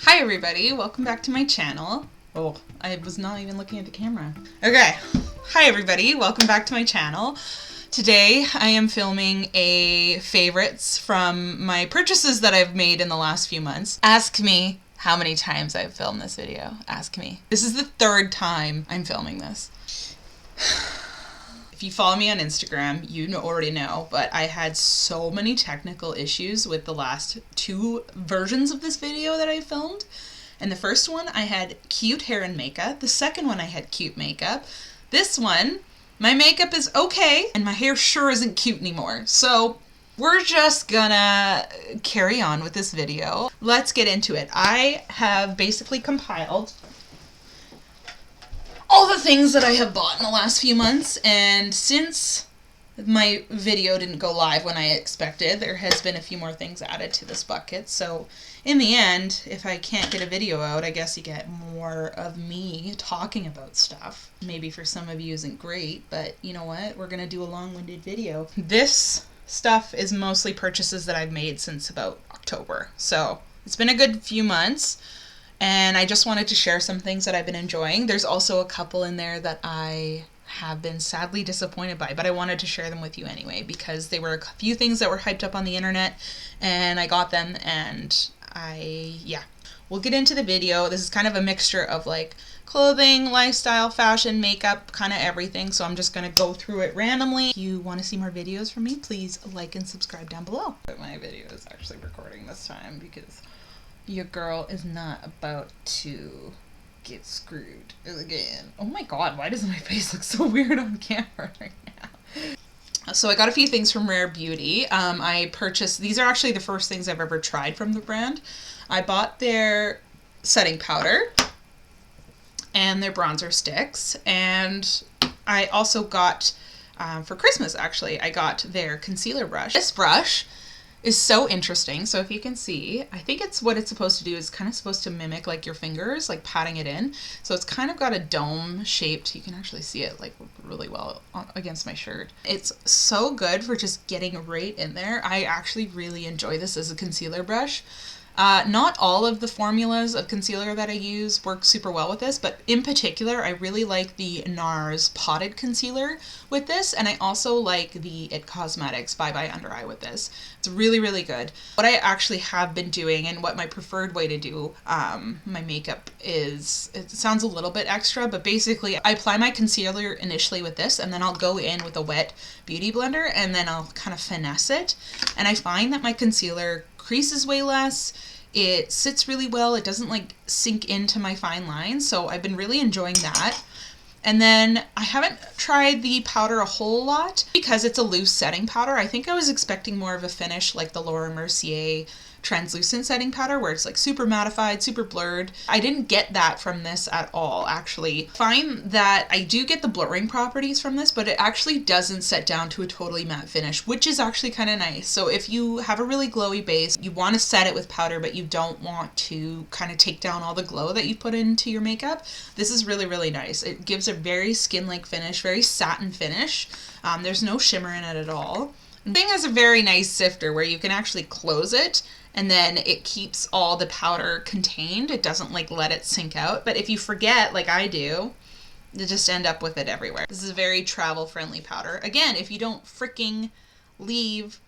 Hi everybody, welcome back to my channel. Oh, I was not even looking at the camera. Okay, hi everybody, welcome back to my channel. Today I am filming a favorites from my purchases that I've made in the last few months. Ask me how many times I've filmed this video. Ask me. This is the third time I'm filming this. If you follow me on Instagram, you already know, but I had so many technical issues with the last two versions of this video that I filmed. And the first one, I had cute hair and makeup. The second one, I had cute makeup. This one, my makeup is okay, and my hair sure isn't cute anymore. So we're just gonna carry on with this video. Let's get into it. I have basically compiled all the things that I have bought in the last few months, and since my video didn't go live when I expected, there has been a few more things added to this bucket. So in the end, if I can't get a video out, I guess you get more of me talking about stuff. Maybe for some of you isn't great, but you know what? We're gonna do a long-winded video. This stuff is mostly purchases that I've made since about October. So it's been a good few months. And I just wanted to share some things that I've been enjoying. There's also a couple in there that I have been sadly disappointed by, but I wanted to share them with you anyway because they were a few things that were hyped up on the internet and I got them and we'll get into the video. This is kind of a mixture of like clothing, lifestyle, fashion, makeup, kind of everything. So I'm just going to go through it randomly. If you want to see more videos from me, please like and subscribe down below. But my video is actually recording this time because your girl is not about to get screwed again. Oh my god, why does my face look so weird on camera right now? So I got a few things from Rare Beauty. I purchased, these are actually the first things I've ever tried from the brand. I bought their setting powder and their bronzer sticks, and I also got, for Christmas actually, I got their concealer brush. This brush is so interesting. So if you can see, I think it's what it's supposed to do is kind of supposed to mimic like your fingers, like patting it in. So it's kind of got a dome shaped, you can actually see it like really well against my shirt. It's so good for just getting right in there. I actually really enjoy this as a concealer brush. Not all of the formulas of concealer that I use work super well with this, but in particular, I really like the NARS Potted Concealer with this, and I also like the It Cosmetics Bye Bye Under Eye with this. It's really, really good. What I actually have been doing, and what my preferred way to do my makeup is, it sounds a little bit extra, but basically I apply my concealer initially with this, and then I'll go in with a wet beauty blender, and then I'll kind of finesse it, and I find that my concealer creases way less. It sits really well. It doesn't like sink into my fine lines. So I've been really enjoying that. And then I haven't tried the powder a whole lot because it's a loose setting powder. I think I was expecting more of a finish like the Laura Mercier translucent setting powder where it's like super mattified, super blurred. I didn't get that from this at all, actually. Find that I do get the blurring properties from this, but it actually doesn't set down to a totally matte finish, which is actually kind of nice. So if you have a really glowy base, you want to set it with powder, but you don't want to kind of take down all the glow that you put into your makeup, this is really, really nice. It gives a very skin-like finish, very satin finish. There's no shimmer in it at all. The thing has a very nice sifter where you can actually close it and then it keeps all the powder contained. It doesn't like let it sink out. But if you forget, like I do, you just end up with it everywhere. This is a very travel friendly powder. Again, if you don't freaking leave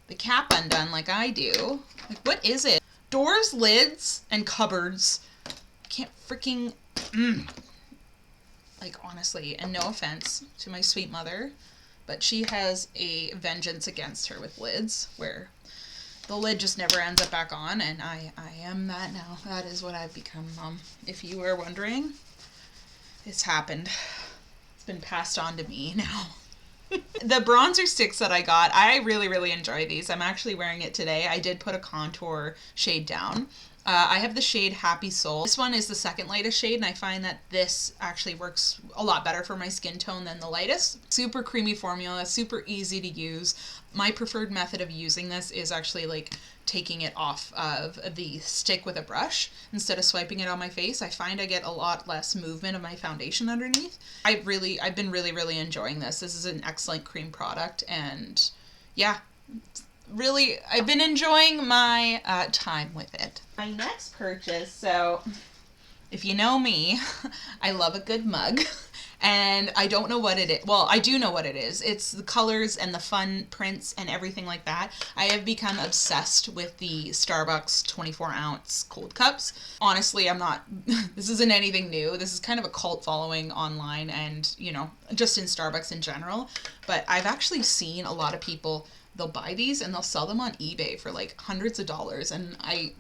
the cap undone like I do. Like, what is it? Doors, lids, and cupboards. I can't freaking... Like, honestly, and no offense to my sweet mother, but she has a vengeance against her with lids, where the lid just never ends up back on, and I am that now. That is what I've become, if you were wondering. It's happened. It's been passed on to me now. The bronzer sticks that I got, I really, really enjoy these. I'm actually wearing it today. I did put a contour shade down. I have the shade Happy Soul. This one is the second lightest shade, and I find that this actually works a lot better for my skin tone than the lightest. Super creamy formula, super easy to use. My preferred method of using this is actually like taking it off of the stick with a brush instead of swiping it on my face. I find I get a lot less movement of my foundation underneath. I've been really, really enjoying this. This is an excellent cream product, and yeah, really, I've been enjoying my time with it. My next purchase, so if you know me, I love a good mug. And I don't know what it is. Well, I do know what it is. It's the colors and the fun prints and everything like that. I have become obsessed with the Starbucks 24-ounce cold cups. Honestly, I'm not, this isn't anything new. This is kind of a cult following online and, you know, just in Starbucks in general. But I've actually seen a lot of people, they'll buy these and they'll sell them on eBay for like hundreds of dollars. And I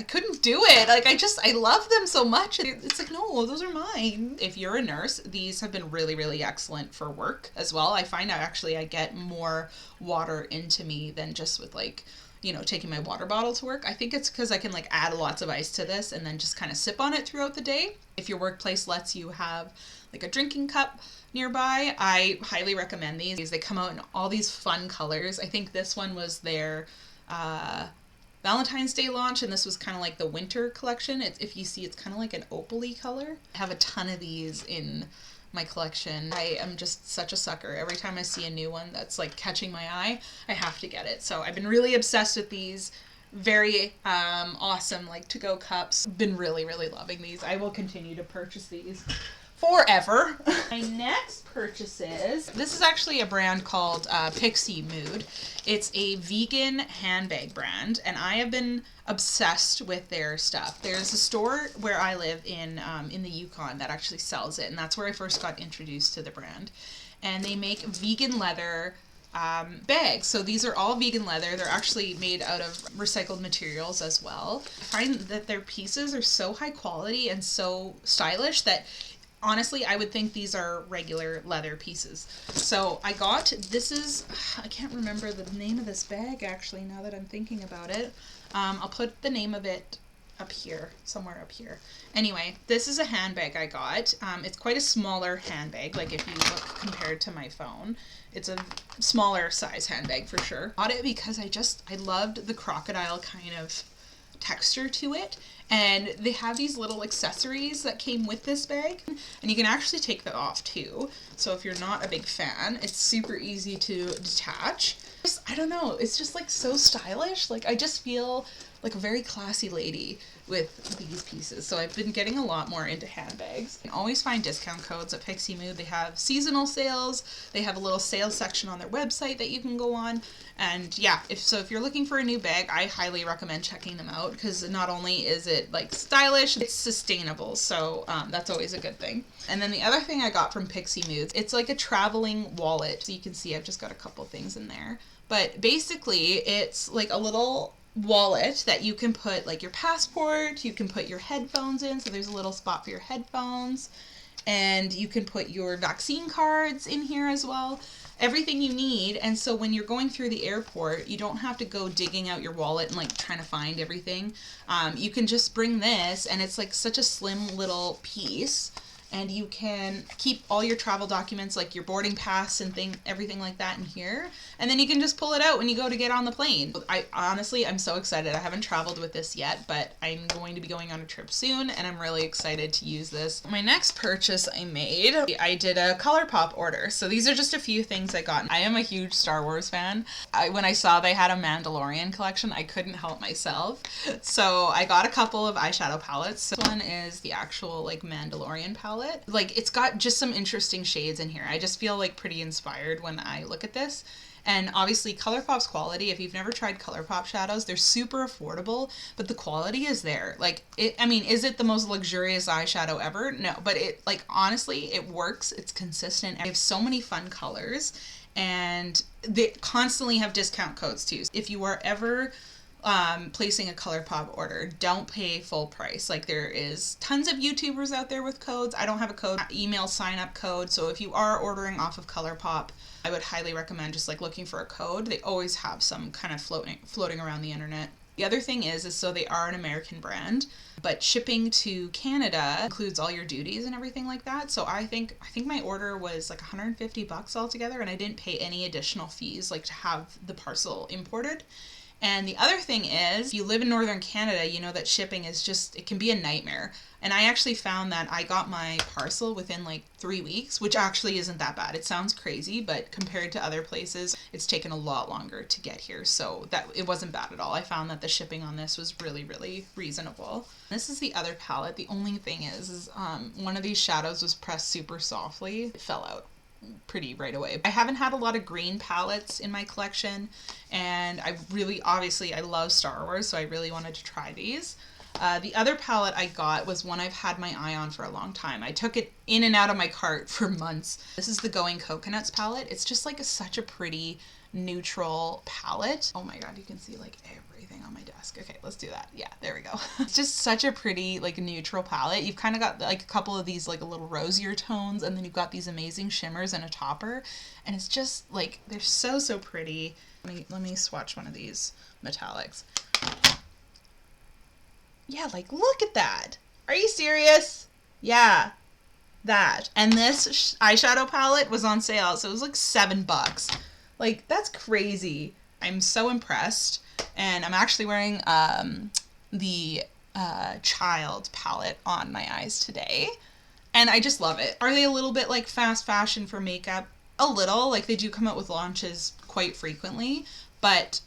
couldn't do it. Like, I love them so much. It's like, no, those are mine. If you're a nurse, these have been really, really excellent for work as well. I find out actually I get more water into me than just with like, you know, taking my water bottle to work. I think it's because I can like add lots of ice to this and then just kind of sip on it throughout the day. If your workplace lets you have like a drinking cup nearby, I highly recommend these. They come out in all these fun colors. I think this one was their, Valentine's Day launch, and this was kind of like the winter collection. If you see, it's kind of like an opal-y color. I have a ton of these in my collection. I am just such a sucker. Every time I see a new one that's like catching my eye, I have to get it. So I've been really obsessed with these. Very awesome, like to-go cups. Been really, really loving these. I will continue to purchase these forever. My next purchases, this is actually a brand called Pixie Mood. It's a vegan handbag brand, and I have been obsessed with their stuff. There's a store where I live in the Yukon that actually sells it, and that's where I first got introduced to the brand. And they make vegan leather bags. So these are all vegan leather. They're actually made out of recycled materials as well. I find that their pieces are so high quality and so stylish that honestly, I would think these are regular leather pieces. So I got, I can't remember the name of this bag actually now that I'm thinking about it. I'll put the name of it up here, somewhere up here. Anyway, this is a handbag I got. It's quite a smaller handbag, like if you look compared to my phone. It's a smaller size handbag for sure. Got it because I loved the crocodile kind of texture to it, and they have these little accessories that came with this bag, and you can actually take that off too. So if you're not a big fan, it's super easy to detach. I don't know, it's just like so stylish. Like I just feel like a very classy lady with these pieces. So I've been getting a lot more into handbags. You can always find discount codes at Pixie Mood. They have seasonal sales. They have a little sales section on their website that you can go on. And yeah, if you're looking for a new bag, I highly recommend checking them out because not only is it like stylish, it's sustainable. So that's always a good thing. And then the other thing I got from Pixie Mood, it's like a traveling wallet. So you can see I've just got a couple things in there. But basically it's like a little wallet that you can put like your passport, you can put your headphones in, so there's a little spot for your headphones, and you can put your vaccine cards in here as well, everything you need. And so when you're going through the airport, you don't have to go digging out your wallet and like trying to find everything. You can just bring this, and it's like such a slim little piece, and you can keep all your travel documents like your boarding pass and everything like that in here. And then you can just pull it out when you go to get on the plane. I'm so excited. I haven't traveled with this yet, but I'm going to be going on a trip soon, and I'm really excited to use this. My next purchase I made, I did a Colourpop order. So these are just a few things I got. I am a huge Star Wars fan. When I saw they had a Mandalorian collection, I couldn't help myself. So I got a couple of eyeshadow palettes. This one is the actual like Mandalorian palette. Like it's got just some interesting shades in here. I just feel like pretty inspired when I look at this. And obviously Colourpop's quality, if you've never tried Colourpop shadows, they're super affordable, but the quality is there. Like is it the most luxurious eyeshadow ever? No, but it like honestly, it works. It's consistent. They have so many fun colors, and they constantly have discount codes too. If you are ever placing a Colourpop order, don't pay full price. Like there is tons of YouTubers out there with codes. I don't have a code, email sign up code. So if you are ordering off of Colourpop, I would highly recommend just like looking for a code. They always have some kind of floating around the internet. The other thing is so they are an American brand, but shipping to Canada includes all your duties and everything like that. So I think my order was like $150 altogether, and I didn't pay any additional fees like to have the parcel imported. And the other thing is, if you live in Northern Canada, you know that shipping is just, it can be a nightmare. And I actually found that I got my parcel within like 3 weeks, which actually isn't that bad. It sounds crazy, but compared to other places, it's taken a lot longer to get here. So that it wasn't bad at all. I found that the shipping on this was really, really reasonable. This is the other palette. The only thing is one of these shadows was pressed super softly. It fell out pretty right away. I haven't had a lot of green palettes in my collection, and obviously I love Star Wars, so I really wanted to try these. The other palette I got was one I've had my eye on for a long time. I took it in and out of my cart for months. This is the Going Coconuts palette. It's just like such a pretty neutral palette. Oh my god, you can see like everything on my desk. Okay, let's do that. Yeah, there we go. It's just such a pretty like neutral palette. You've kind of got like a couple of these like a little rosier tones, and then you've got these amazing shimmers and a topper, and it's just like they're so pretty. Let me swatch one of these metallics. Yeah, like look at that. Are you serious? Yeah, that. And this eyeshadow palette was on sale, so it was like $7. Like, that's crazy. I'm so impressed. And I'm actually wearing the Child palette on my eyes today. And I just love it. Are they a little bit like fast fashion for makeup? A little. Like, they do come out with launches quite frequently. But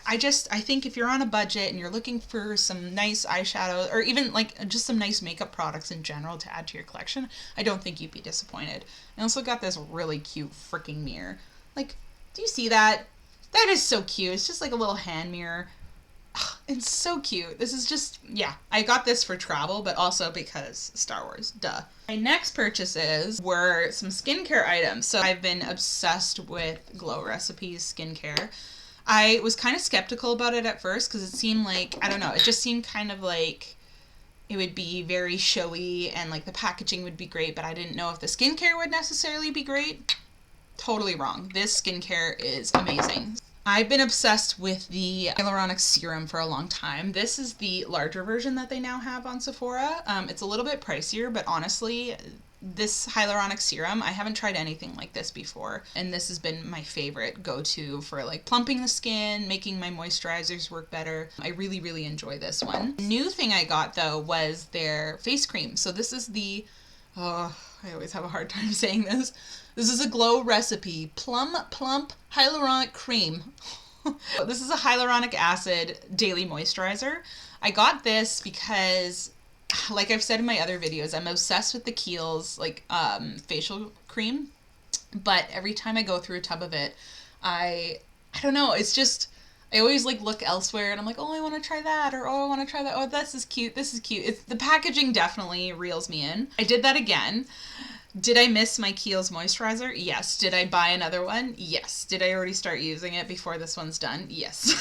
I think if you're on a budget and you're looking for some nice eyeshadow, or even like just some nice makeup products in general to add to your collection, I don't think you'd be disappointed. I also got this really cute freaking mirror. Like, do you see that? That is so cute. It's just like a little hand mirror. It's so cute. This is just, yeah. I got this for travel, but also because Star Wars, duh. My next purchases were some skincare items. So I've been obsessed with Glow Recipes skincare. I was kind of skeptical about it at first because it seemed like, I don't know, it just seemed kind of like it would be very showy and like the packaging would be great, but I didn't know if the skincare would necessarily be great. Totally wrong. This skincare is amazing. I've been obsessed with the hyaluronic serum for a long time. This is the larger version that they now have on Sephora. It's a little bit pricier, but honestly, this hyaluronic serum, I haven't tried anything like this before, and this has been my favorite go-to for like plumping the skin, making my moisturizers work better. I really enjoy this one. The new thing I got though was their face cream. So this is the, I always have a hard time saying this. This is a Glow Recipe Plump Hyaluronic Cream. This is a hyaluronic acid daily moisturizer. I got this because, like I've said in my other videos, I'm obsessed with the Kiehl's like facial cream, but every time I go through a tub of it, I don't know, it's just, I always like look elsewhere and I'm like, oh, I want to try that, or oh, I want to try that. Oh, this is cute. It's the packaging definitely reels me in. I did that again. Did I miss my Kiehl's moisturizer? Yes. Did I buy another one? Yes. Did I already start using it before this one's done? Yes.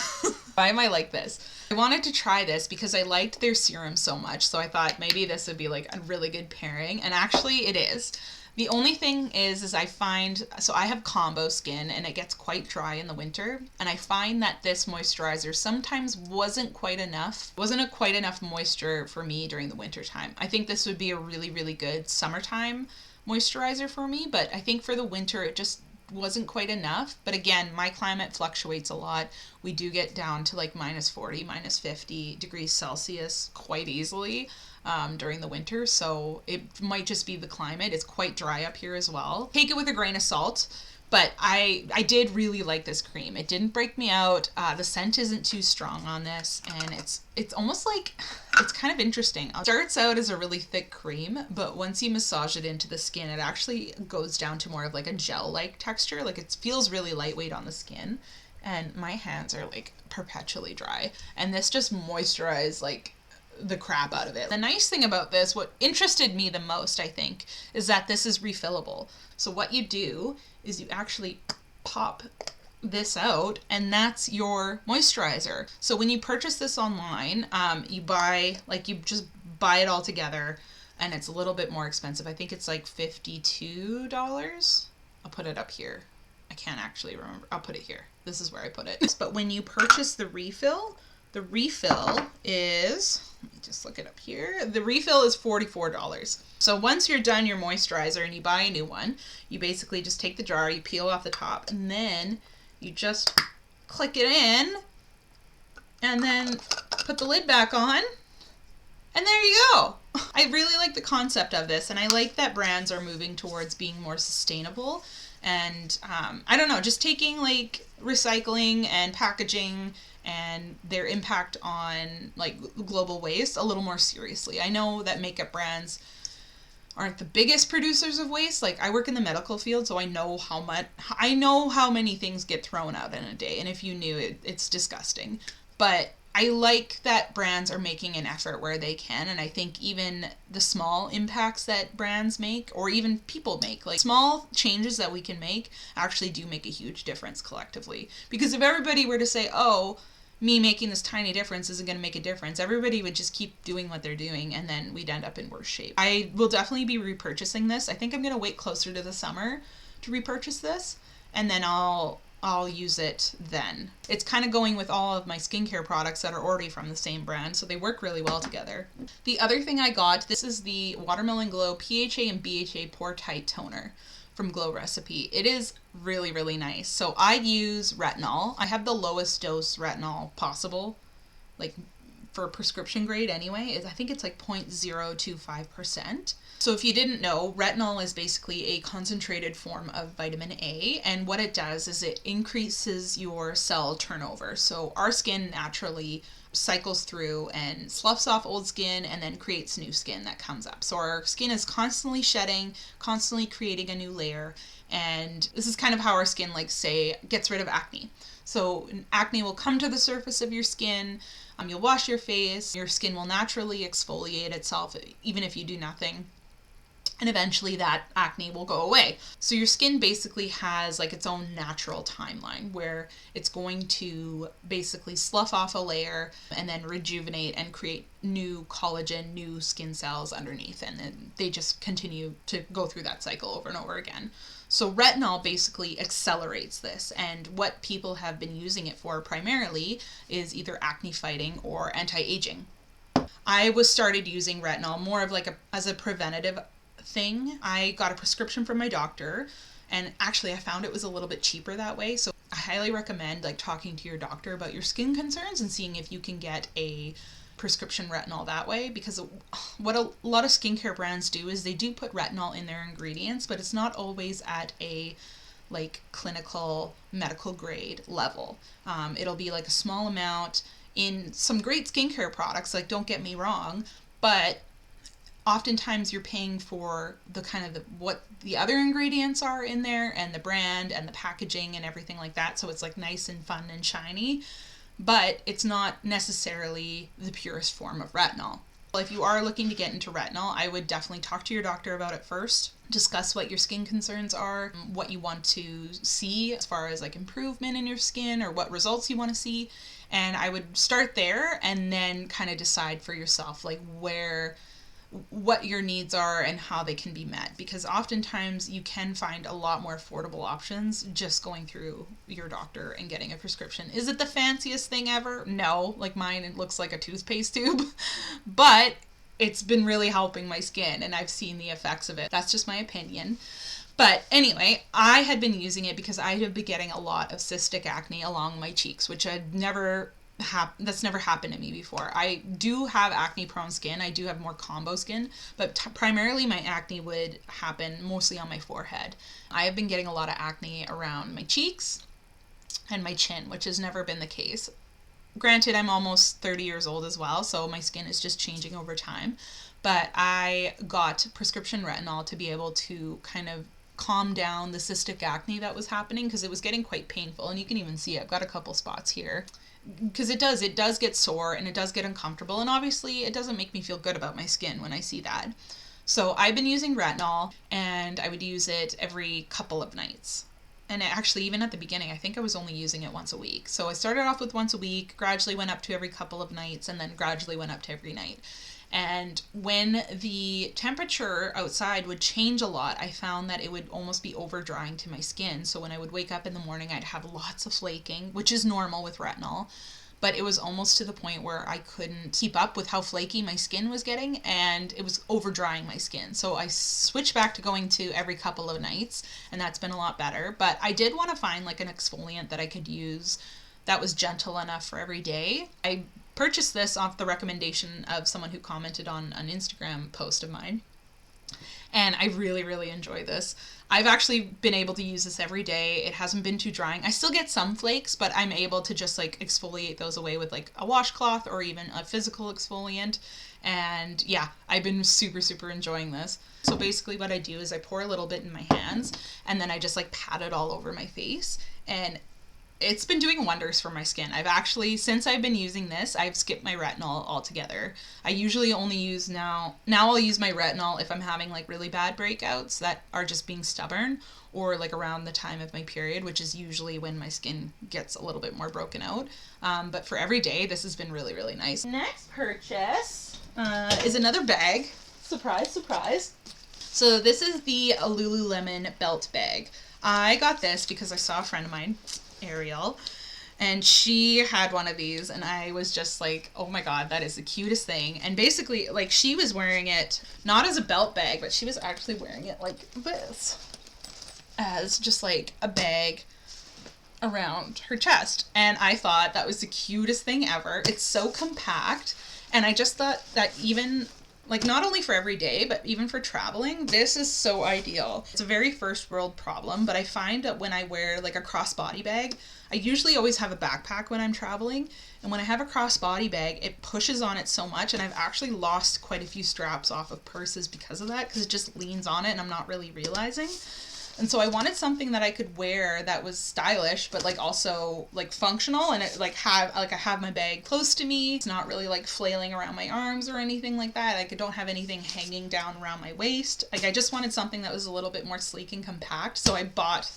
Why am I like this? I wanted to try this because I liked their serum so much, so I thought maybe this would be like a really good pairing, and actually it is. The only thing is I find, so I have combo skin and it gets quite dry in the winter, and I find that this moisturizer sometimes wasn't quite enough moisture for me during the winter time. I think this would be a really good summertime moisturizer for me, but I think for the winter it just wasn't quite enough. But again, my climate fluctuates a lot. We do get down to like -40, -50 degrees Celsius quite easily during the winter, so it might just be the climate. It's quite dry up here as well. Take it with a grain of salt. But I did really like this cream. It didn't break me out. The scent isn't too strong on this, and it's almost like, it's kind of interesting. It starts out as a really thick cream, but once you massage it into the skin, it actually goes down to more of like a gel-like texture. Like, it feels really lightweight on the skin, and my hands are like perpetually dry. And this just moisturized like the crap out of it. The nice thing about this, what interested me the most, I think, is that this is refillable. So what you do is you actually pop this out, and that's your moisturizer. So when you purchase this online, you just buy it all together, and it's a little bit more expensive. I think it's like $52. I'll put it up here. I can't actually remember. I'll put it here. This is where I put it. But when you purchase the refill is, let me just look it up here. The refill is $44. So once you're done your moisturizer and you buy a new one, you basically just take the jar, you peel off the top, and then you just click it in, and then put the lid back on, and there you go. I really like the concept of this, and I like that brands are moving towards being more sustainable. And I don't know, just taking like recycling and packaging and their impact on like global waste a little more seriously. I know that makeup brands aren't the biggest producers of waste. Like, I work in the medical field, so I know how many things get thrown out in a day, and if you knew it, it's disgusting. But I like that brands are making an effort where they can, and I think even the small impacts that brands make, or even people make, like small changes that we can make, actually do make a huge difference collectively. Because if everybody were to say, oh, me making this tiny difference isn't going to make a difference, everybody would just keep doing what they're doing, and then we'd end up in worse shape. I will definitely be repurchasing this. I think I'm going to wait closer to the summer to repurchase this, and then I'll use it then. It's kind of going with all of my skincare products that are already from the same brand, so they work really well together. The other thing I got, this is the Watermelon Glow PHA and BHA Pore Tight Toner from Glow Recipe. It is really, really nice. So I use retinol. I have the lowest dose retinol possible, like for prescription grade anyway. I think it's like 0.025%. So if you didn't know, retinol is basically a concentrated form of vitamin A, and what it does is it increases your cell turnover. So our skin naturally cycles through and sloughs off old skin and then creates new skin that comes up. So our skin is constantly shedding, constantly creating a new layer, and this is kind of how our skin, like, say, gets rid of acne. So acne will come to the surface of your skin, you'll wash your face, your skin will naturally exfoliate itself even if you do nothing, and eventually that acne will go away. So your skin basically has like its own natural timeline where it's going to basically slough off a layer and then rejuvenate and create new collagen, new skin cells underneath, and then they just continue to go through that cycle over and over again. So retinol basically accelerates this, and what people have been using it for primarily is either acne fighting or anti-aging. I was started using retinol more of like as a preventative thing. I got a prescription from my doctor, and actually I found it was a little bit cheaper that way. So I highly recommend like talking to your doctor about your skin concerns and seeing if you can get a prescription retinol that way, because what a lot of skincare brands do is they do put retinol in their ingredients, but it's not always at a like clinical medical grade level. It'll be like a small amount in some great skincare products, like, don't get me wrong, but oftentimes you're paying for the kind of what the other ingredients are in there and the brand and the packaging and everything like that. So it's like nice and fun and shiny, but it's not necessarily the purest form of retinol. If you are looking to get into retinol, I would definitely talk to your doctor about it first. Discuss what your skin concerns are, what you want to see as far as like improvement in your skin or what results you want to see. And I would start there and then kind of decide for yourself like what your needs are and how they can be met, because oftentimes you can find a lot more affordable options just going through your doctor and getting a prescription. Is it the fanciest thing ever? No, like mine, it looks like a toothpaste tube, but it's been really helping my skin and I've seen the effects of it. That's just my opinion. But anyway, I had been using it because I had been getting a lot of cystic acne along my cheeks, which that's never happened to me before. I do have acne prone skin. I do have more combo skin, but primarily my acne would happen mostly on my forehead. I have been getting a lot of acne around my cheeks and my chin, which has never been the case. Granted, I'm almost 30 years old as well, so my skin is just changing over time. But I got prescription retinol to be able to kind of calm down the cystic acne that was happening, because it was getting quite painful, and you can even see I've got a couple spots here. Because it does get sore and it does get uncomfortable, and obviously it doesn't make me feel good about my skin when I see that. So I've been using retinol, and I would use it every couple of nights. And actually, even at the beginning, I think I was only using it once a week. So I started off with once a week, gradually went up to every couple of nights, and then gradually went up to every night. And when the temperature outside would change a lot, I found that it would almost be over drying to my skin. So when I would wake up in the morning, I'd have lots of flaking, which is normal with retinol. But it was almost to the point where I couldn't keep up with how flaky my skin was getting, and it was over drying my skin. So I switched back to going to every couple of nights, and that's been a lot better. But I did want to find like an exfoliant that I could use that was gentle enough for every day. I purchased this off the recommendation of someone who commented on an Instagram post of mine. And I really, really enjoy this. I've actually been able to use this every day. It hasn't been too drying. I still get some flakes, but I'm able to just like exfoliate those away with like a washcloth or even a physical exfoliant. And yeah, I've been super, super enjoying this. So basically what I do is I pour a little bit in my hands and then I just like pat it all over my face, and it's been doing wonders for my skin. I've actually, since I've been using this, I've skipped my retinol altogether. I usually only use now I'll use my retinol if I'm having like really bad breakouts that are just being stubborn, or like around the time of my period, which is usually when my skin gets a little bit more broken out. But for every day, this has been really, really nice. Next purchase is another bag. Surprise, surprise. So this is the Lululemon belt bag. I got this because I saw a friend of mine, Ariel, and she had one of these, and I was just like, oh my god, that is the cutest thing. And basically, like, she was wearing it not as a belt bag, but she was actually wearing it like this, as just like a bag around her chest. And I thought that was the cutest thing ever. It's so compact, and I just thought that even like not only for every day, but even for traveling, this is so ideal. It's a very first world problem, but I find that when I wear like a crossbody bag, I usually always have a backpack when I'm traveling. And when I have a crossbody bag, it pushes on it so much. And I've actually lost quite a few straps off of purses because of that, because it just leans on it and I'm not really realizing. And so I wanted something that I could wear that was stylish, but like also like functional, and it like I have my bag close to me. It's not really like flailing around my arms or anything like that. Like I don't have anything hanging down around my waist. Like I just wanted something that was a little bit more sleek and compact. So I bought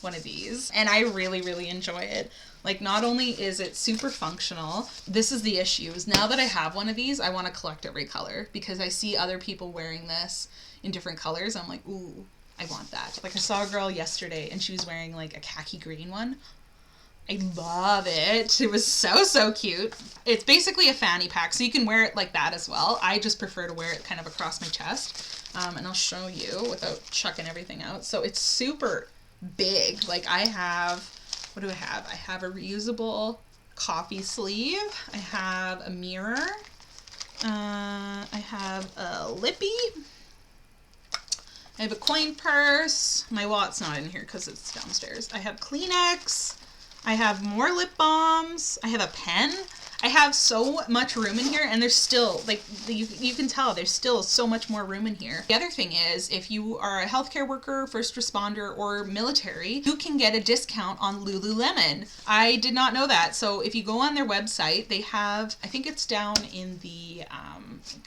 one of these, and I really, really enjoy it. Like not only is it super functional, this is the issue, is now that I have one of these, I want to collect every color because I see other people wearing this in different colors. I'm like, ooh, I want that. Like I saw a girl yesterday and she was wearing like a khaki green one. I love it. It was so, so cute. It's basically a fanny pack, so you can wear it like that as well. I just prefer to wear it kind of across my chest. And I'll show you without chucking everything out. So it's super big. Like I have, what do I have? I have a reusable coffee sleeve. I have a mirror. I have a lippy. I have a coin purse. My wallet's not in here because it's downstairs. I have Kleenex. I have more lip balms. I have a pen. I have so much room in here, and there's still, like, you can tell there's still so much more room in here. The other thing is, if you are a healthcare worker, first responder, or military, you can get a discount on Lululemon. I did not know that. So if you go on their website, they have, I think it's down in the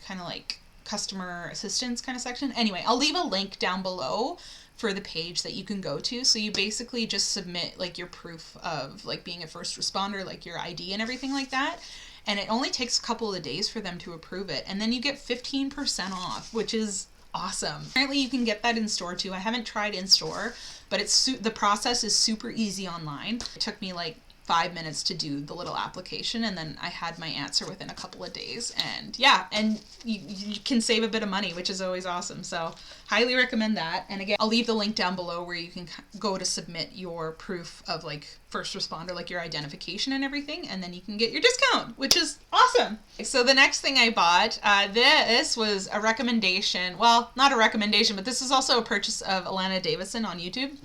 kind of like customer assistance kind of section. Anyway, I'll leave a link down below for the page that you can go to. So you basically just submit like your proof of like being a first responder, like your ID and everything like that. And it only takes a couple of days for them to approve it. And then you get 15% off, which is awesome. Apparently you can get that in store too. I haven't tried in store, but it's the process is super easy online. It took me like 5 minutes to do the little application, and then I had my answer within a couple of days. And yeah, and you can save a bit of money, which is always awesome. So highly recommend that. And again, I'll leave the link down below where you can go to submit your proof of like first responder, like your identification and everything, and then you can get your discount, which is awesome. So the next thing I bought, this was a recommendation. Well, not a recommendation, but this is also a purchase of Alana Davison on YouTube.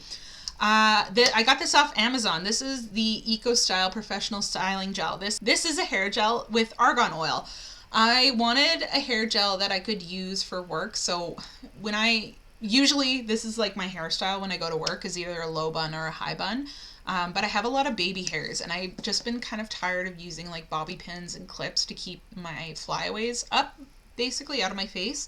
I got this off Amazon. This is the Eco Style Professional Styling Gel. This is a hair gel with argan oil. I wanted a hair gel that I could use for work. So usually this is like my hairstyle when I go to work, is either a low bun or a high bun. But I have a lot of baby hairs, and I've just been kind of tired of using like bobby pins and clips to keep my flyaways up, basically out of my face.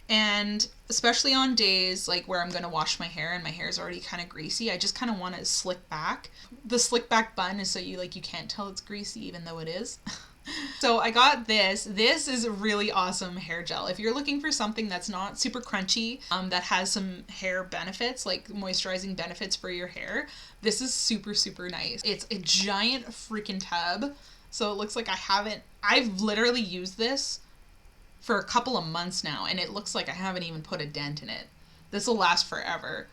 And especially on days like where I'm going to wash my hair and my hair is already kind of greasy, I just kind of want to slick back. The slick back bun is so you can't tell it's greasy even though it is. So I got this. This is a really awesome hair gel. If you're looking for something that's not super crunchy, that has some hair benefits, like moisturizing benefits for your hair, this is super, super nice. It's a giant freaking tub. So it looks like I've literally used this for a couple of months now, and it looks like I haven't even put a dent in it. This will last forever.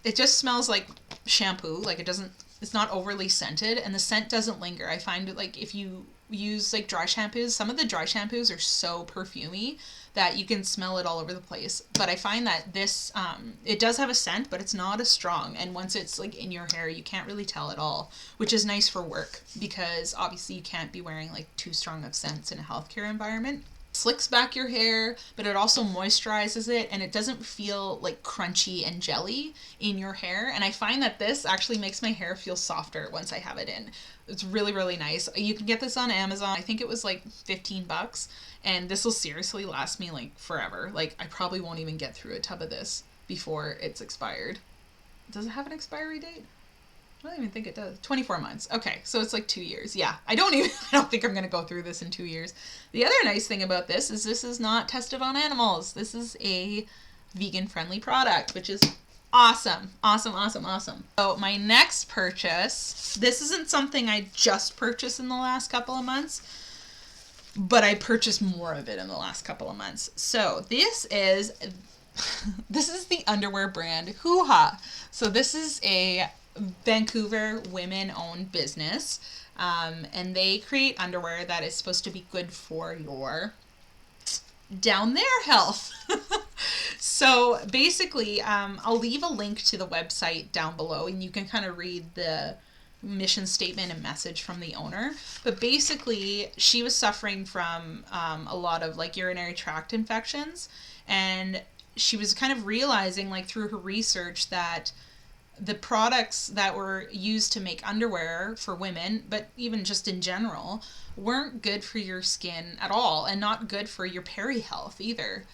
it just smells like shampoo. Like it's not overly scented, and the scent doesn't linger. I find it like if you use like dry shampoos, some of the dry shampoos are so perfumey that you can smell it all over the place. But I find that this, it does have a scent, but it's not as strong. And once it's like in your hair, you can't really tell at all, which is nice for work because obviously you can't be wearing like too strong of scents in a healthcare environment. Slicks back your hair, but it also moisturizes it, and it doesn't feel like crunchy and jelly in your hair. And I find that this actually makes my hair feel softer once I have it in. It's really, really nice. You can get this on Amazon. I think it was like $15, and this will seriously last me like forever. Like I probably won't even get through a tub of this before it's expired. Does it have an expiry date? I don't even think it does. 24 months. Okay, so it's like 2 years. Yeah, I don't think I'm going to go through this in 2 years. The other nice thing about this is not tested on animals. This is a vegan-friendly product, which is awesome. Awesome, awesome, awesome. So my next purchase, this isn't something I just purchased in the last couple of months, but I purchased more of it in the last couple of months. So this is the underwear brand Hoo Ha. So this is a Vancouver women-owned business, and they create underwear that is supposed to be good for your down there health. So basically, I'll leave a link to the website down below, and you can kind of read the mission statement and message from the owner. But basically, she was suffering from a lot of like urinary tract infections, and she was kind of realizing like through her research that the products that were used to make underwear for women, but even just in general, weren't good for your skin at all, and not good for your peri health either.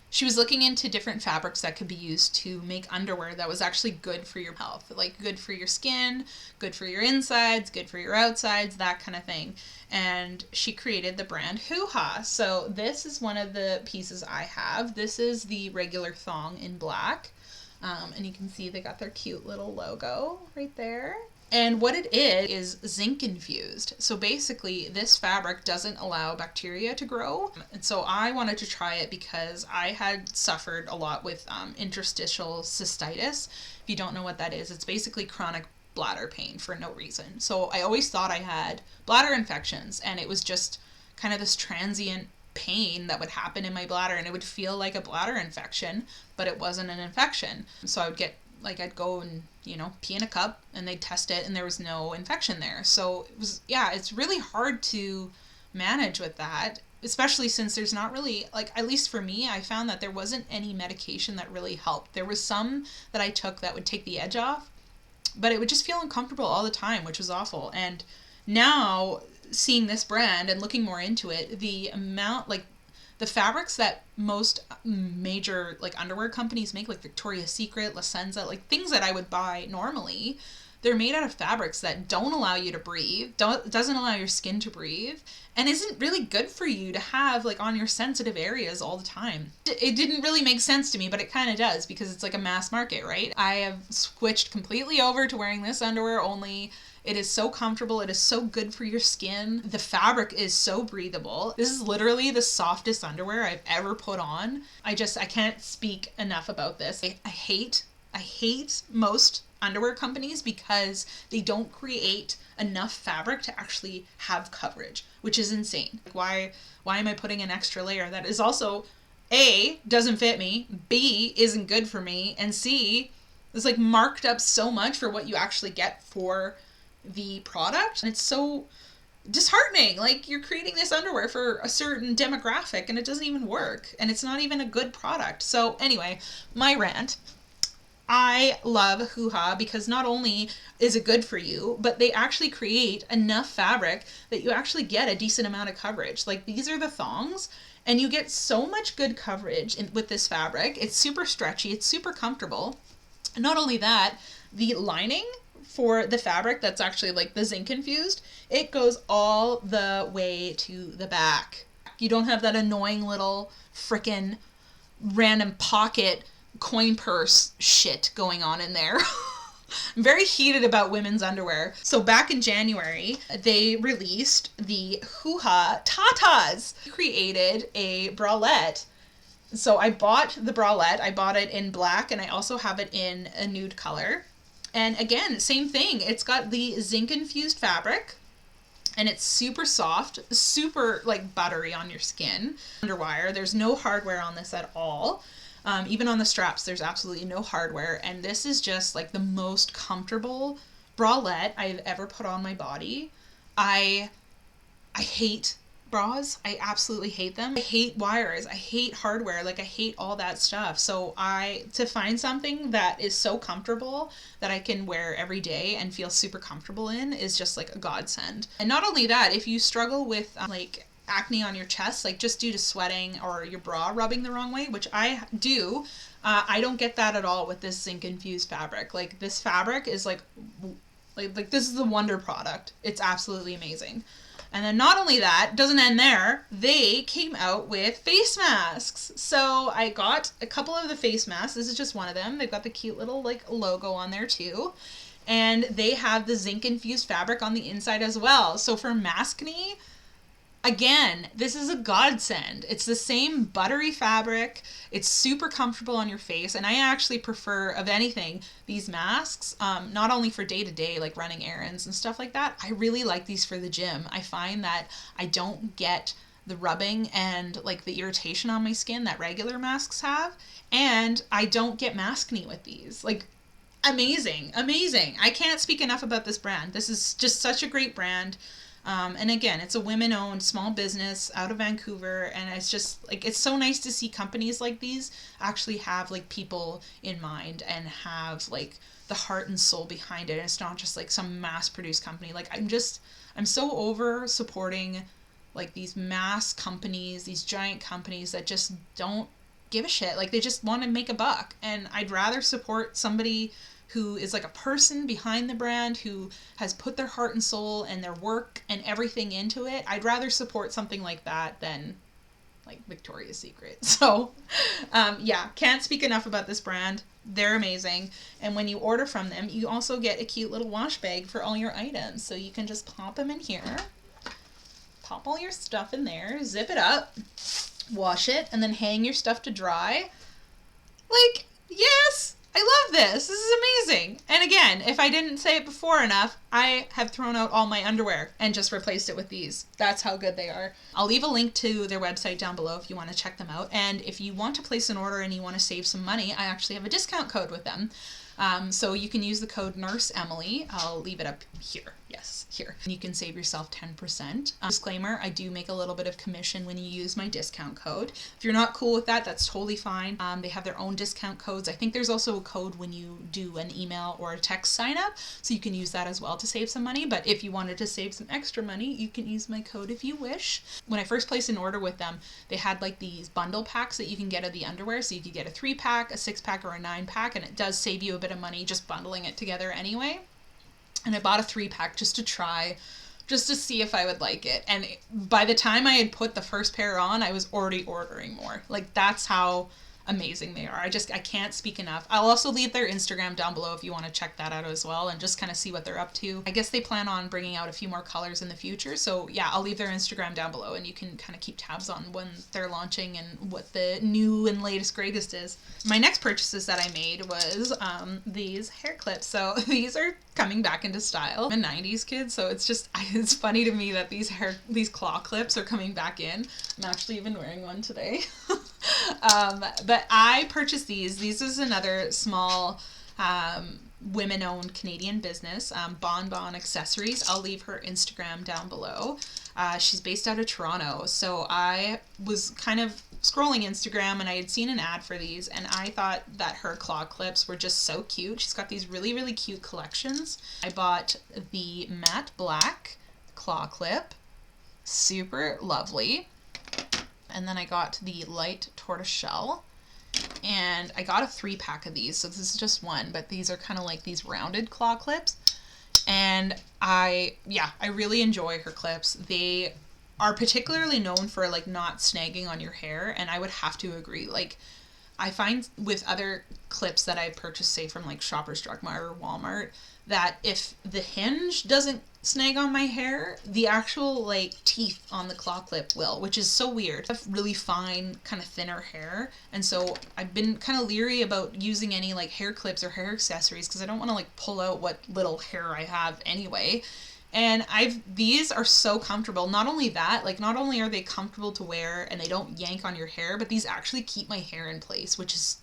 She was looking into different fabrics that could be used to make underwear that was actually good for your health, like good for your skin, good for your insides, good for your outsides, that kind of thing. And she created the brand Hoo Ha. So this is one of the pieces I have. This is the regular thong in black. And you can see they got their cute little logo right there. And what it is zinc infused. So basically this fabric doesn't allow bacteria to grow. And so I wanted to try it because I had suffered a lot with interstitial cystitis. If you don't know what that is, it's basically chronic bladder pain for no reason. So I always thought I had bladder infections, and it was just kind of this transient pain that would happen in my bladder, and it would feel like a bladder infection, but it wasn't an infection. So I would get like, I'd go and, pee in a cup, and they'd test it, and there was no infection there. So it was, it's really hard to manage with that, especially since there's not really, like, at least for me, I found that there wasn't any medication that really helped. There was some that I took that would take the edge off, but it would just feel uncomfortable all the time, which was awful. And now, seeing this brand and looking more into it, the amount, like, the fabrics that most major like underwear companies make, like Victoria's Secret, La Senza, like things that I would buy normally, they're made out of fabrics that don't allow you to breathe, doesn't allow your skin to breathe, and isn't really good for you to have like on your sensitive areas all the time. It didn't really make sense to me, but it kind of does because it's like a mass market, right? I have switched completely over to wearing this underwear only. It is so comfortable. It is so good for your skin. The fabric is so breathable. This is literally the softest underwear I've ever put on. I can't speak enough about this. I hate most underwear companies because they don't create enough fabric to actually have coverage, which is insane. Why am I putting an extra layer that is also A, doesn't fit me, B, isn't good for me, and C, is like marked up so much for what you actually get for the product? And it's so disheartening. Like, you're creating this underwear for a certain demographic and it doesn't even work, and it's not even a good product. So anyway, my rant. I love Hoo Ha because not only is it good for you, but they actually create enough fabric that you actually get a decent amount of coverage. Like, these are the thongs, and you get so much good coverage with this fabric. It's super stretchy. It's super comfortable. And not only that, the lining for the fabric that's actually like the zinc infused, it goes all the way to the back. You don't have that annoying little frickin' random pocket coin purse shit going on in there. I'm very heated about women's underwear. So back in January, they released the Hoo Ha Tatas. They created a bralette So I bought the bralette. I bought it in black, and I also have it in a nude color. And again, same thing. It's got the zinc infused fabric, and it's super soft, super like buttery on your skin. Underwire, there's no hardware on this at all. Even on the straps, there's absolutely no hardware. And this is just like the most comfortable bralette I've ever put on my body. I hate bras. I absolutely hate them. I hate wires. I hate hardware. Like I hate all that stuff. So to find something that is so comfortable that I can wear every day and feel super comfortable in is just like a godsend. And not only that, if you struggle with like acne on your chest, like just due to sweating or your bra rubbing the wrong way, which I do, I don't get that at all with this zinc infused fabric. Like this fabric is like this is the wonder product. It's absolutely amazing. And then not only that, doesn't end there, they came out with face masks. So I got a couple of the face masks. This is just one of them. They've got the cute little like logo on there too. And they have the zinc infused fabric on the inside as well. So for maskne, again, this is a godsend. It's the same buttery fabric. It's super comfortable on your face. And I actually prefer, of anything, these masks, not only for day-to-day, like running errands and stuff like that. I really like these for the gym. I find that I don't get the rubbing and like the irritation on my skin that regular masks have. And I don't get maskne with these. Like, amazing, amazing. I can't speak enough about this brand. This is just such a great brand. And again, it's a women-owned small business out of Vancouver, and it's just like, it's so nice to see companies like these actually have like people in mind and have like the heart and soul behind it. And it's not just like some mass-produced company. Like I'm so over supporting like these mass companies, these giant companies that just don't give a shit. Like they just want to make a buck, and I'd rather support somebody who is like a person behind the brand, who has put their heart and soul and their work and everything into it. I'd rather support something like that than like Victoria's Secret. So yeah, can't speak enough about this brand. They're amazing. And when you order from them, you also get a cute little wash bag for all your items. So you can just pop them in here, pop all your stuff in there, zip it up, wash it, and then hang your stuff to dry. Like, yes! I love this. This is amazing. And again, if I didn't say it before enough, I have thrown out all my underwear and just replaced it with these. That's how good they are. I'll leave a link to their website down below if you want to check them out. And if you want to place an order and you want to save some money, I actually have a discount code with them. So you can use the code Nurse Emily. I'll leave it up here. Yes, here. And you can save yourself 10%. Disclaimer, I do make a little bit of commission when you use my discount code. If you're not cool with that, that's totally fine. They have their own discount codes. I think there's also a code when you do an email or a text sign up, so you can use that as well to save some money. But if you wanted to save some extra money, you can use my code if you wish. When I first placed an order with them, they had like these bundle packs that you can get of the underwear. So you could get a 3-pack, a 6-pack, or a 9-pack, and it does save you a bit of money just bundling it together anyway. And I bought a 3-pack just to try, just to see if I would like it. And by the time I had put the first pair on, I was already ordering more. Like, that's how amazing they are. I can't speak enough. I'll also leave their Instagram down below if you want to check that out as well and just kind of see what they're up to. I guess they plan on bringing out a few more colors in the future. So yeah, I'll leave their Instagram down below and you can kind of keep tabs on when they're launching and what the new and latest greatest is. My next purchases that I made was these hair clips. So these are coming back into style. I'm a 90s kid, so it's funny to me that these claw clips are coming back in. I'm actually even wearing one today. But I purchased these. These is another small women-owned Canadian business, Bon Bon Accessories. I'll leave her Instagram down below. She's based out of Toronto, so I was kind of scrolling Instagram and I had seen an ad for these and I thought that her claw clips were just so cute. She's got these really, really cute collections. I bought the matte black claw clip. Super lovely. And then I got the light tortoiseshell. And I got a 3-pack of these, so this is just one, but these are kind of like these rounded claw clips. And I really enjoy her clips. They are particularly known for like not snagging on your hair, and I would have to agree. Like, I find with other clips that I purchased, say from like Shoppers Drug Mart or Walmart, that if the hinge doesn't snag on my hair. The actual like teeth on the claw clip will, which is so weird. I have really fine, kind of thinner hair, and so I've been kind of leery about using any like hair clips or hair accessories because I don't want to like pull out what little hair I have anyway. And these are so comfortable. Not only that, like not only are they comfortable to wear and they don't yank on your hair, but these actually keep my hair in place, which is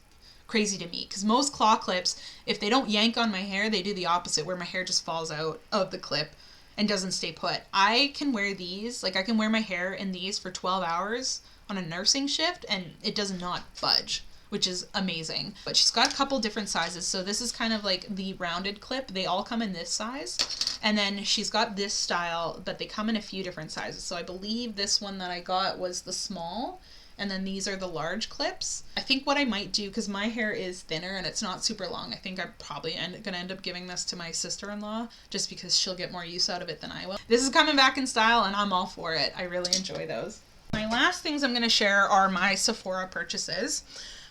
crazy to me because most claw clips, if they don't yank on my hair, they do the opposite where my hair just falls out of the clip and doesn't stay put. I can wear these, like I can wear my hair in these for 12 hours on a nursing shift and it does not budge, which is amazing. But she's got a couple different sizes. So this is kind of like the rounded clip. They all come in this size. And then she's got this style, but they come in a few different sizes. So I believe this one that I got was the small, and then these are the large clips. I think what I might do, because my hair is thinner and it's not super long, I think I'm probably gonna end up giving this to my sister-in-law just because she'll get more use out of it than I will. This is coming back in style and I'm all for it. I really enjoy those. My last things I'm gonna share are my Sephora purchases.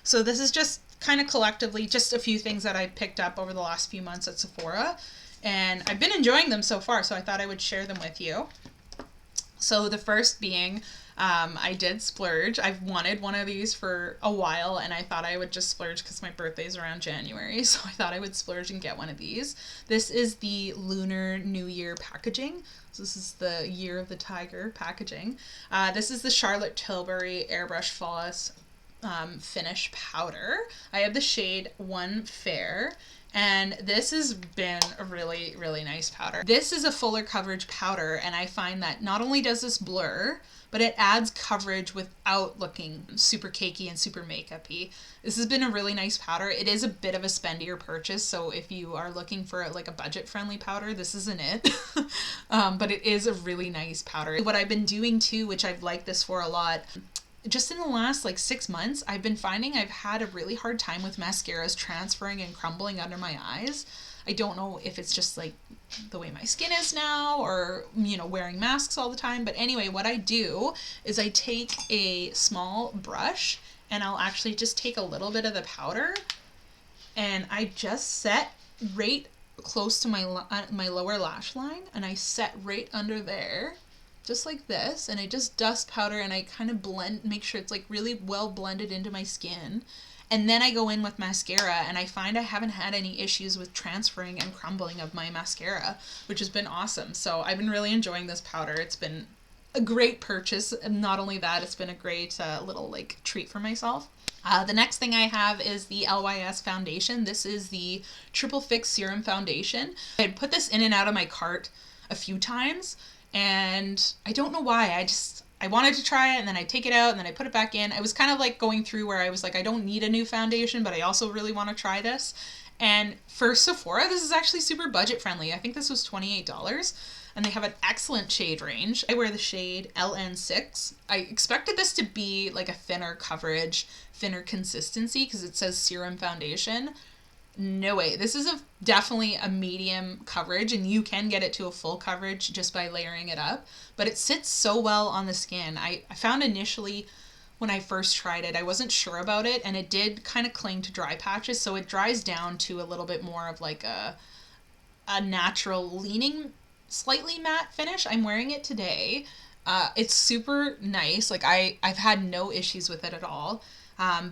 So this is just kind of collectively just a few things that I picked up over the last few months at Sephora. And I've been enjoying them so far, so I thought I would share them with you. So the first being, I did splurge. I've wanted one of these for a while, and I thought I would just splurge because my birthday's around January, so I thought I would splurge and get one of these. This is the Lunar New Year packaging. So this is the Year of the Tiger packaging. This is the Charlotte Tilbury Airbrush Flawless Finish Powder. I have the shade One Fair. And this has been a really, really nice powder. This is a fuller coverage powder, and I find that not only does this blur, but it adds coverage without looking super cakey and super makeup-y. This has been a really nice powder. It is a bit of a spendier purchase, so if you are looking for like a budget-friendly powder, this isn't it. But it is a really nice powder. What I've been doing too, which I've liked this for a lot, just in the last like 6 months, I've been finding I've had a really hard time with mascaras transferring and crumbling under my eyes. I don't know if it's just like the way my skin is now or, you know, wearing masks all the time. But anyway, what I do is I take a small brush and I'll actually just take a little bit of the powder and I just set right close to my lower lash line, and I set right under there. Just like this, and I just dust powder and I kind of blend, make sure it's like really well blended into my skin. And then I go in with mascara, and I find I haven't had any issues with transferring and crumbling of my mascara, which has been awesome. So I've been really enjoying this powder. It's been a great purchase, and not only that, it's been a great little like treat for myself. The next thing I have is the LYS foundation. This is the Triple Fix Serum Foundation. I had put this in and out of my cart a few times, and I don't know why. I wanted to try it, and then I take it out, and then I put it back in. I was kind of like going through where I was like, I don't need a new foundation, but I also really want to try this. And for Sephora, this is actually super budget friendly. I think this was $28, and they have an excellent shade range. I wear the shade LN6. I expected this to be like a thinner coverage, thinner consistency, because it says serum foundation. No way. This is definitely a medium coverage, and you can get it to a full coverage just by layering it up, but it sits so well on the skin. I found initially when I first tried it, I wasn't sure about it, and it did kind of cling to dry patches, so it dries down to a little bit more of like a natural leaning, slightly matte finish. I'm wearing it today. It's super nice. Like I've had no issues with it at all.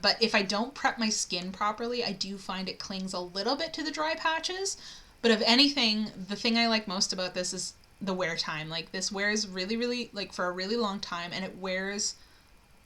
But if I don't prep my skin properly, I do find it clings a little bit to the dry patches. But if anything, the thing I like most about this is the wear time. Like this wears really, really, like for a really long time, and it wears,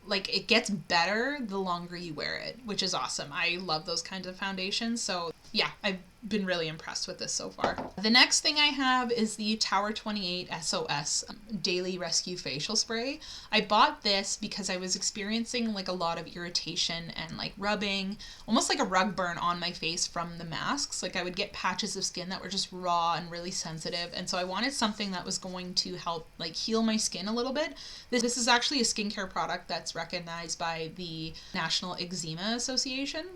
like it gets better the longer you wear it, which is awesome. I love those kinds of foundations. So yeah, I've been really impressed with this so far. The next thing I have is the Tower 28 SOS Daily Rescue Facial Spray. I bought this because I was experiencing like a lot of irritation and like rubbing, almost like a rug burn on my face from the masks. Like I would get patches of skin that were just raw and really sensitive. And so I wanted something that was going to help like heal my skin a little bit. This is actually a skincare product that's recognized by the National Eczema Association.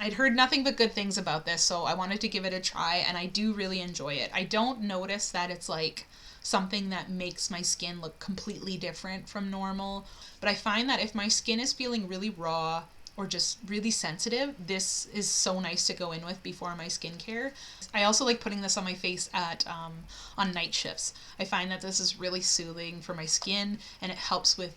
I'd heard nothing but good things about this, so I wanted to give it a try, and I do really enjoy it. I don't notice that it's like something that makes my skin look completely different from normal, but I find that if my skin is feeling really raw or just really sensitive, this is so nice to go in with before my skincare. I also like putting this on my face at on night shifts. I find that this is really soothing for my skin, and it helps with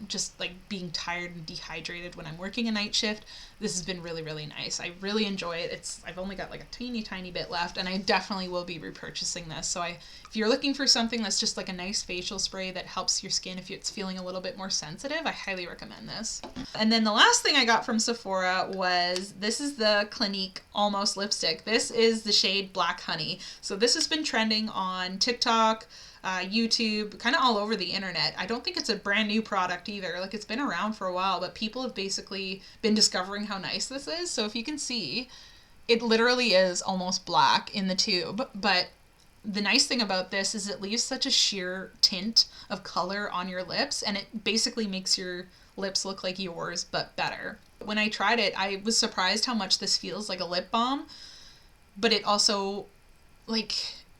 just like being tired and dehydrated when I'm working a night shift. This has been really, really nice. I really enjoy it. I've only got like a tiny bit left, and I definitely will be repurchasing this. So if you're looking for something that's just like a nice facial spray that helps your skin if it's feeling a little bit more sensitive, I highly recommend this. And then the last thing I got from Sephora was, this is the Clinique Almost lipstick. This is the shade Black Honey. So this has been trending on TikTok, YouTube, kind of all over the internet. I don't think it's a brand new product either. Like, it's been around for a while, but people have basically been discovering how nice this is. So if you can see, it literally is almost black in the tube, but the nice thing about this is it leaves such a sheer tint of color on your lips, and it basically makes your lips look like yours, but better. When I tried it, I was surprised how much this feels like a lip balm, but it also, like,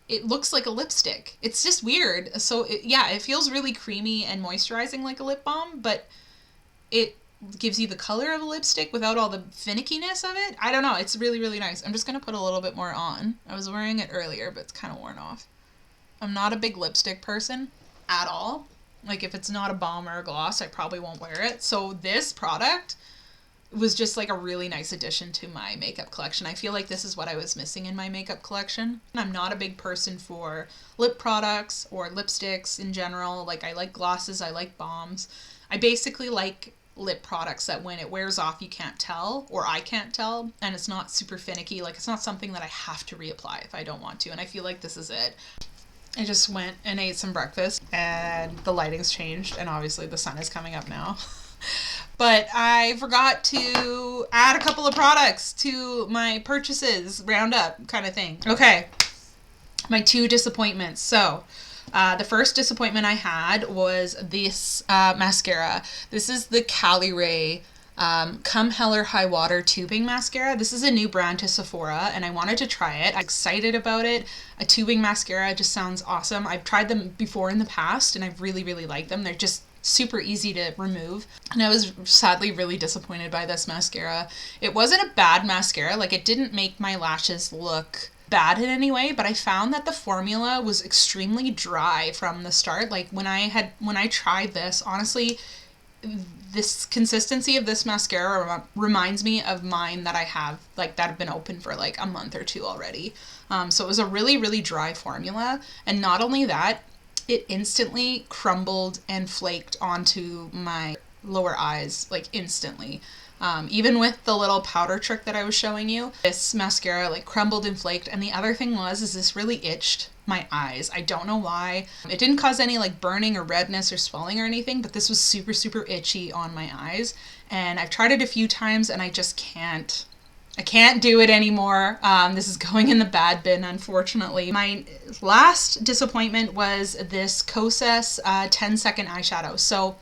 it looks like a lipstick. It's just weird. So it feels really creamy and moisturizing like a lip balm, but it gives you the color of a lipstick without all the finickiness of it. I don't know. It's really, really nice. I'm just going to put a little bit more on. I was wearing it earlier, but it's kind of worn off. I'm not a big lipstick person at all. Like, if it's not a balm or a gloss, I probably won't wear it. So this product was just like a really nice addition to my makeup collection. I feel like this is what I was missing in my makeup collection. I'm not a big person for lip products or lipsticks in general. Like, I like glosses, I like balms. I basically like lip products that when it wears off you can't tell, or I can't tell, and it's not super finicky. Like, it's not something that I have to reapply if I don't want to, and I feel like this is it. I just went and ate some breakfast, and the lighting's changed, and obviously the sun is coming up now. But I forgot to add a couple of products to my purchases roundup kind of thing. Okay, my 2 disappointments. So the first disappointment I had was this mascara. This is the Cali Ray Come Hell or High Water tubing mascara. This is a new brand to Sephora, and I wanted to try it. I'm excited about it. A tubing mascara just sounds awesome. I've tried them before in the past, and I've really, really liked them. They're just super easy to remove, and I was sadly really disappointed by this mascara. It wasn't a bad mascara. Like, it didn't make my lashes look bad in any way, but I found that the formula was extremely dry from the start. Like, when I tried this, honestly, this consistency of this mascara reminds me of mine that I have, like, that have been open for like a month or 2 already. So it was a really, really dry formula, and not only that, it instantly crumbled and flaked onto my lower eyes, like, instantly. Even with the little powder trick that I was showing you, this mascara like crumbled and flaked. And the other thing is this really itched my eyes. I don't know why. It didn't cause any like burning or redness or swelling or anything, but this was super, super itchy on my eyes. And I've tried it a few times, and I just can't. I can't do it anymore. This is going in the bad bin, unfortunately. My last disappointment was this Kosas 10-second eyeshadow. So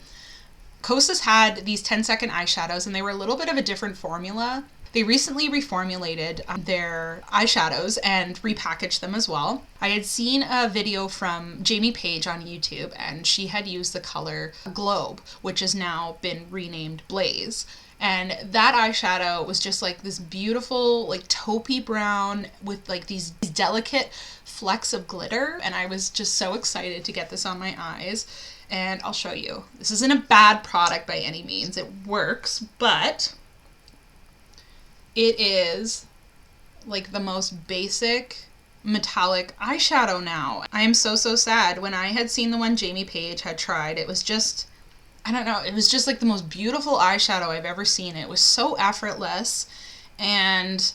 Kosas had these 10-second eyeshadows, and they were a little bit of a different formula. They recently reformulated their eyeshadows and repackaged them as well. I had seen a video from Jamie Page on YouTube, and she had used the color Globe, which has now been renamed Blaze. And that eyeshadow was just like this beautiful, like, taupey brown with like these delicate flecks of glitter. And I was just so excited to get this on my eyes. And I'll show you. This isn't a bad product by any means. It works, but it is like the most basic metallic eyeshadow now. I am so, so sad. When I had seen the one Jamie Page had tried, it was just, I don't know, it was just like the most beautiful eyeshadow I've ever seen. It was so effortless, and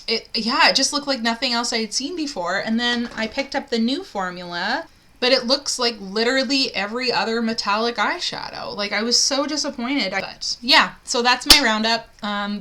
it just looked like nothing else I had seen before. And then I picked up the new formula, but it looks like literally every other metallic eyeshadow. Like, I was so disappointed. But yeah, so that's my roundup.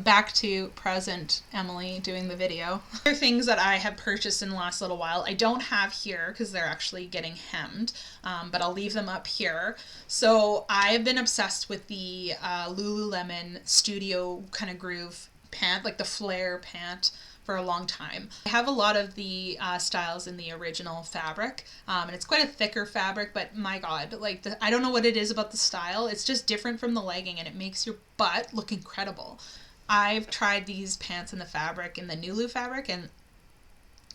Back to present Emily doing the video. Other things that I have purchased in the last little while, I don't have here because they're actually getting hemmed, but I'll leave them up here. So I've been obsessed with the Lululemon Studio kind of Groove pant, like the flare pant for a long time. I have a lot of the styles in the original fabric, and it's quite a thicker fabric, but my God, like I don't know what it is about the style. It's just different from the legging, and it makes your butt look incredible. I've tried these pants in the fabric, in the Nulu fabric, and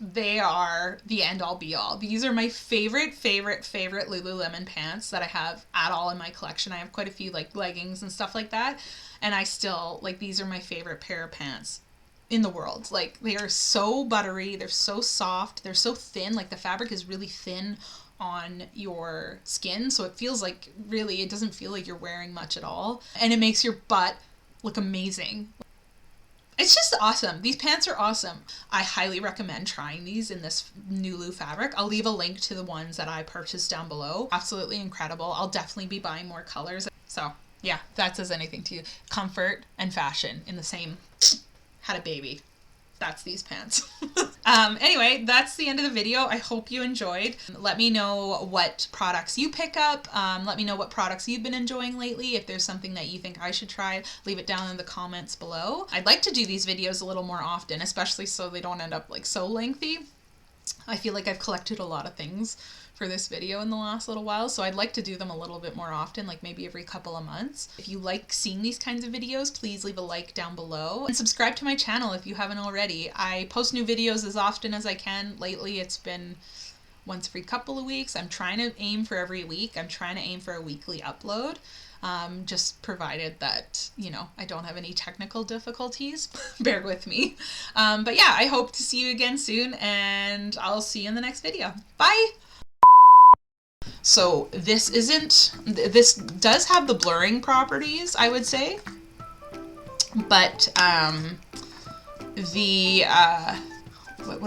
they are the end all be all. These are my favorite Lululemon pants that I have at all in my collection. I have quite a few like leggings and stuff like that, and I still like, these are my favorite pair of pants in the world. Like, they are so buttery, they're so soft, they're so thin, like the fabric is really thin on your skin, so it feels like, really, it doesn't feel like you're wearing much at all, and it makes your butt look amazing. It's just awesome. These pants are awesome. I highly recommend trying these in this Nulu fabric. I'll leave a link to the ones that I purchased down below. Absolutely incredible. I'll definitely be buying more colors. So yeah, that says anything to you. Comfort and fashion in the same. Had a baby. That's these pants. Anyway, that's the end of the video. I hope you enjoyed. Let me know what products you pick up. Let me know what products you've been enjoying lately. If there's something that you think I should try, leave it down in the comments below. I'd like to do these videos a little more often, especially so they don't end up like so lengthy. I feel like I've collected a lot of things for this video in the last little while, so I'd like to do them a little bit more often, like maybe every couple of months. If you like seeing these kinds of videos, please leave a like down below and subscribe to my channel if you haven't already. I post new videos as often as I can. Lately it's been once every couple of weeks. I'm trying to aim for every week. I'm trying to aim for a weekly upload. Just provided that, you know, I don't have any technical difficulties. Bear with me. But yeah, I hope to see you again soon, and I'll see you in the next video. Bye! So this does have the blurring properties, I would say, but what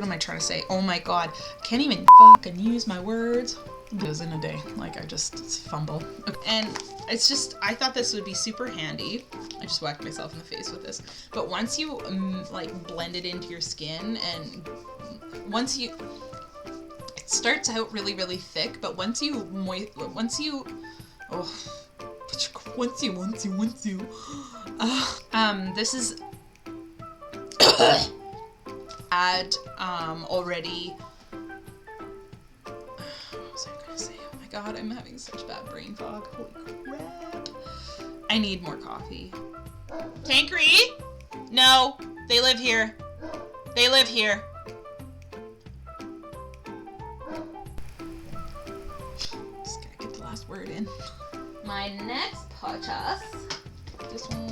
am I trying to say? Oh my God, can't even fucking use my words. It was in a day, like I just fumble. And it's just, I thought this would be super handy. I just whacked myself in the face with this. But once you like blend it into your skin, and once you, it starts out really, really thick, but once you this is add already. What was I gonna say? Oh my God, I'm having such bad brain fog. Holy crap! I need more coffee. Tankery? No, they live here. They live here. Just gotta get the last word in. My next purchase. This one.